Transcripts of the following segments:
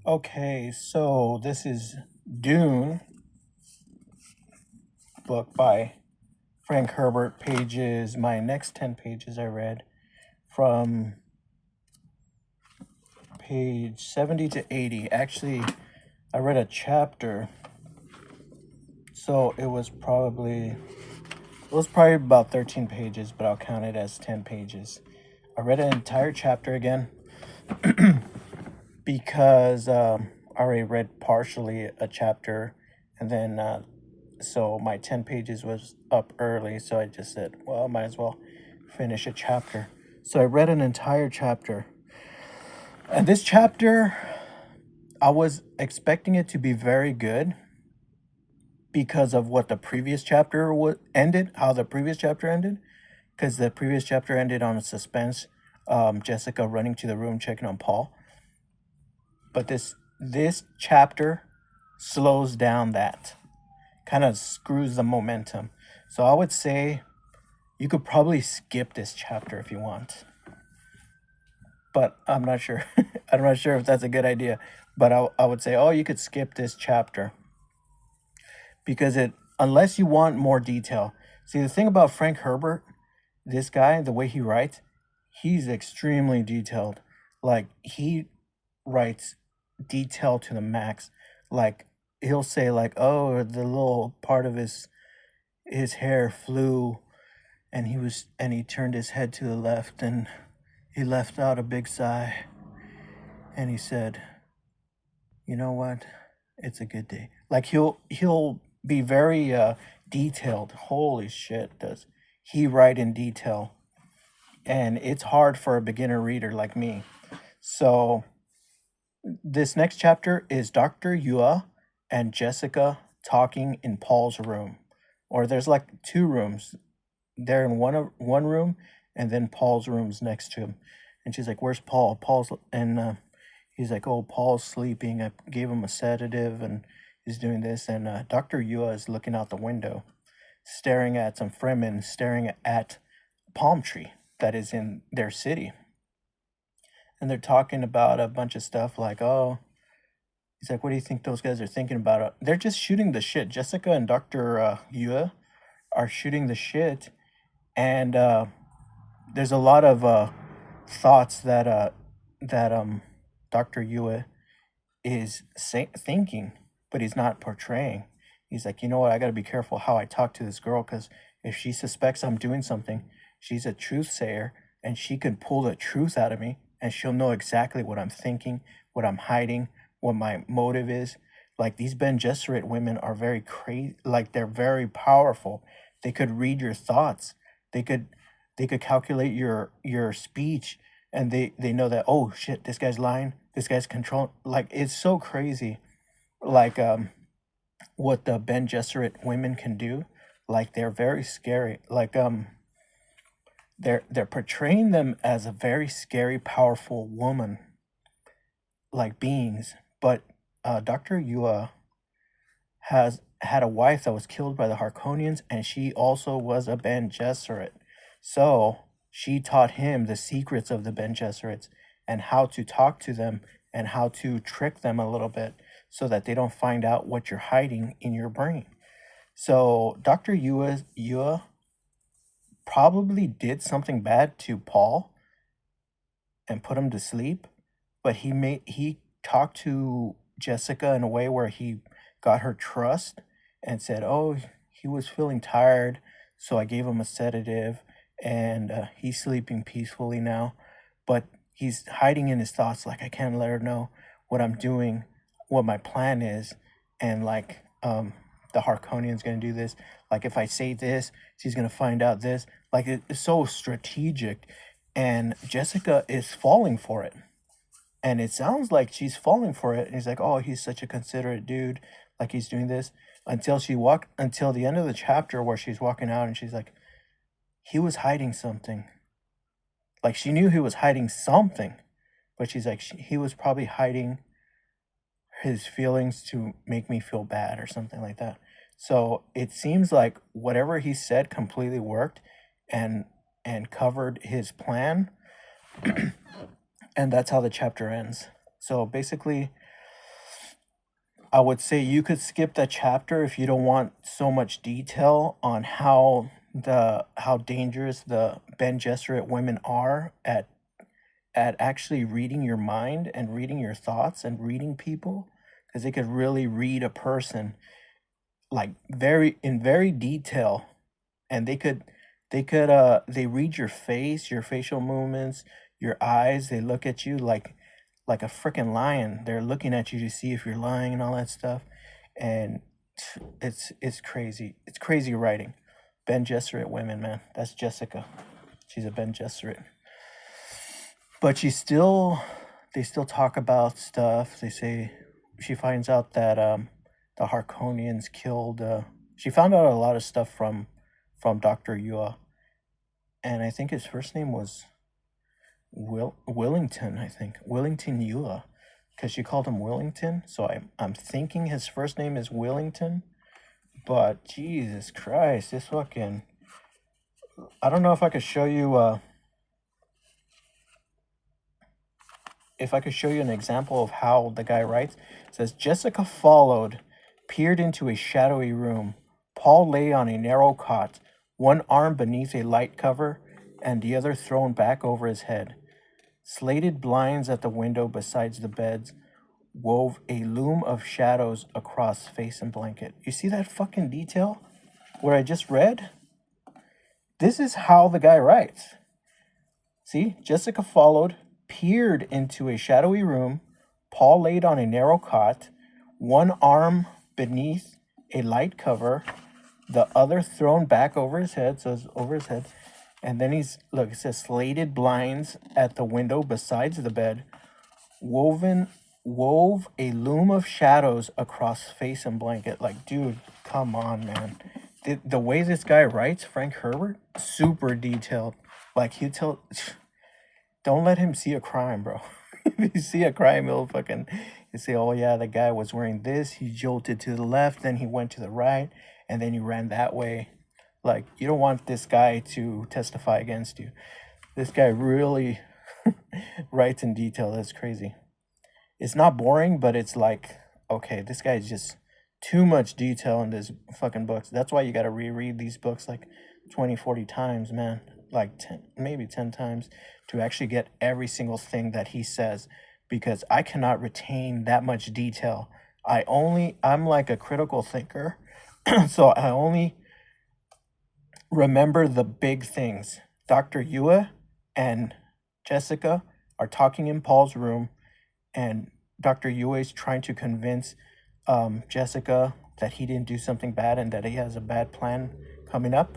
Okay, so this is Dune, book by Frank Herbert. Pages, my next 10 pages I read from page 70 to 80. Actually, I read a chapter, so it was probably about 13 pages, but I'll count it as 10 pages. I read an entire chapter again because I already read partially a chapter, and then so my 10 pages was up early, so I just said, well, I might as well finish a chapter. So I read an entire chapter, and this chapter, I was expecting it to be very good because of what the previous chapter ended, how the previous chapter ended, because the previous chapter ended on a suspense, Jessica running to the room checking on Paul. But this chapter slows down that, kind of screws the momentum. So I would say you could probably skip this chapter if you want, but I'm not sure. I'm not sure if that's a good idea. But I would say, oh, you could skip this chapter because unless you want more detail. See, the thing about Frank Herbert, this guy, the way he writes, he's extremely detailed. Like, he writes detail to the max. Like, he'll say, like, oh, the little part of his hair flew, and he turned his head to the left, and he left out a big sigh, and he said, "You know what? It's a good day." Like, he'll be very detailed. Holy shit, does he write in detail? And it's hard for a beginner reader like me. So this next chapter is Dr. Yua and Jessica talking in Paul's room. Or there's like two rooms. They're in one room, and then Paul's room's next to him. And she's like, "Where's Paul?" He's like, "Oh, Paul's sleeping. I gave him a sedative, and he's doing this." And Dr. Yua is looking out the window, staring at some Fremen, staring at a palm tree that is in their city. And they're talking about a bunch of stuff like, oh, he's like, "What do you think those guys are thinking about?" They're just shooting the shit. Jessica and Dr. Yua are shooting the shit, and there's a lot of thoughts that Dr. Yua is thinking, but he's not portraying. He's like, you know what? I got to be careful how I talk to this girl because if she suspects I'm doing something, she's a truth sayer, and she can pull the truth out of me, and she'll know exactly what I'm thinking, what I'm hiding, what my motive is. Like, these Ben Gesserit women are very crazy. Like, they're very powerful. They could read your thoughts. They could they could calculate your speech, and they know that, oh shit, this guy's lying, this guy's control. Like, it's so crazy. Like, what the Ben Gesserit women can do. Like, they're very scary. Like, they're portraying them as a very scary, powerful woman, like beings. But Dr. Yua has had a wife that was killed by the Harkonians, and she also was a Ben Gesserit. So she taught him the secrets of the Ben Gesserits and how to talk to them and how to trick them a little bit so that they don't find out what you're hiding in your brain. So Dr. Yua probably did something bad to Paul and put him to sleep, but he talked to Jessica in a way where he got her trust and said, "Oh, he was feeling tired, so I gave him a sedative, and he's sleeping peacefully now." But he's hiding in his thoughts, like, I can't let her know what I'm doing, what my plan is, and like, the Harkonian's gonna do this. Like, if I say this, she's gonna find out this. Like, it's so strategic, and Jessica is falling for it, and it sounds like she's falling for it. And he's like, "Oh, he's such a considerate dude, like he's doing this." Until the end of the chapter where she's walking out, and she's like, "He was hiding something." Like, she knew he was hiding something, but she's like, he was probably hiding his feelings to make me feel bad or something like that. So it seems like whatever he said completely worked, and covered his plan, and that's how the chapter ends. So basically, I would say you could skip that chapter if you don't want so much detail on how dangerous the Ben Gesserit women are at actually reading your mind and reading your thoughts and reading people, because they could really read a person like very detail, and they read your face, your facial movements, your eyes. They look at you like a freaking lion. They're looking at you to see if you're lying and all that stuff. And it's crazy. It's crazy writing. Ben Gesserit women, man. That's Jessica. She's a Ben Gesserit. But they still talk about stuff. They say she finds out that the Harkonians killed. She found out a lot of stuff from Doctor Yua, and I think his first name was Willington. I think Willington Yua, because she called him Willington. So I'm thinking his first name is Willington. But Jesus Christ, this fucking, I don't know if I could show you. If I could show you an example of how the guy writes, it says Jessica followed, peered into a shadowy room. Paul lay on a narrow cot, one arm beneath a light cover and the other thrown back over his head. Slated blinds at the window besides the beds wove a loom of shadows across face and blanket. You see that fucking detail where I just read? This is how the guy writes. See, Jessica followed, peered into a shadowy room. Paul laid on a narrow cot, one arm beneath a light cover, the other thrown back over his head, so it's over his head. And then it says slated blinds at the window besides the bed, wove a loom of shadows across face and blanket. Like, dude, come on, man. The way this guy writes, Frank Herbert, super detailed. Like, don't let him see a crime, bro. If you see a crime, you say, oh yeah, the guy was wearing this, he jolted to the left, then he went to the right, and then he ran that way. Like, you don't want this guy to testify against you. This guy really writes in detail. That's crazy. It's not boring, but it's like, okay, this guy's just too much detail in this fucking books. That's why you got to reread these books like 20, 40 times, man. Like 10, maybe 10 times to actually get every single thing that he says, because I cannot retain that much detail. I'm like a critical thinker. So I only remember the big things. Dr. Yua and Jessica are talking in Paul's room, and Dr. Yue is trying to convince Jessica that he didn't do something bad and that he has a bad plan coming up.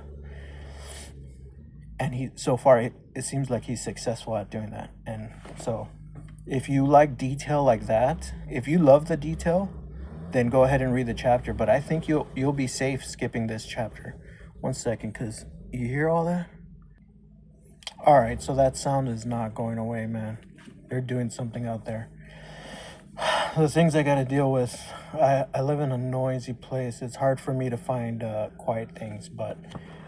And so far it seems like he's successful at doing that. And so if you like detail like that, if you love the detail, then go ahead and read the chapter. But I think you'll be safe skipping this chapter. One second, because you hear all that? All right, so that sound is not going away, man. They're doing something out there. The things I gotta deal with. I live in a noisy place. It's hard for me to find quiet things, but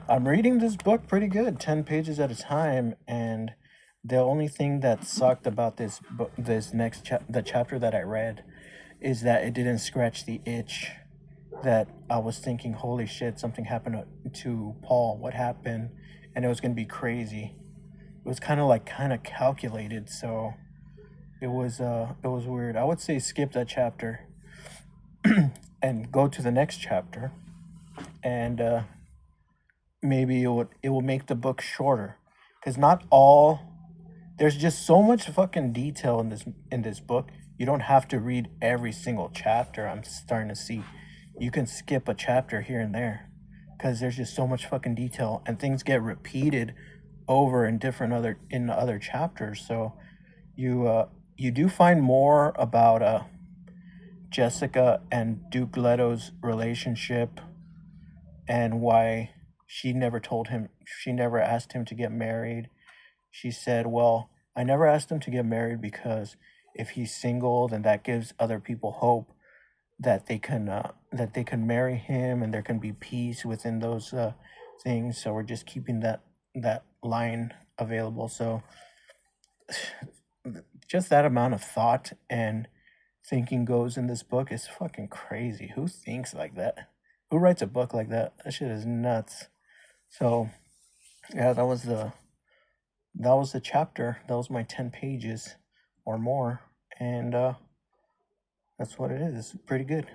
I'm reading this book pretty good, 10 pages at a time. And the only thing that sucked about this book, the chapter that I read, is that it didn't scratch the itch that I was thinking, holy shit, something happened to Paul. What happened? And it was gonna be crazy. It was kind of calculated, so it was weird. I would say skip that chapter and go to the next chapter, and maybe it will make the book shorter, because not all, there's just so much fucking detail in this book. You don't have to read every single chapter. I'm starting to see you can skip a chapter here and there, because there's just so much fucking detail, and things get repeated over in other chapters. So you do find more about Jessica and Duke Leto's relationship, and why she never asked him to get married. She said, well, I never asked him to get married because if he's single, then that gives other people hope that they can marry him, and there can be peace within those things. So we're just keeping that line available. So just that amount of thought and thinking goes in this book is fucking crazy. Who thinks like that? Who writes a book like that? That shit is nuts. So yeah, that was the chapter. That was my 10 pages or more, and that's what it is. It's pretty good.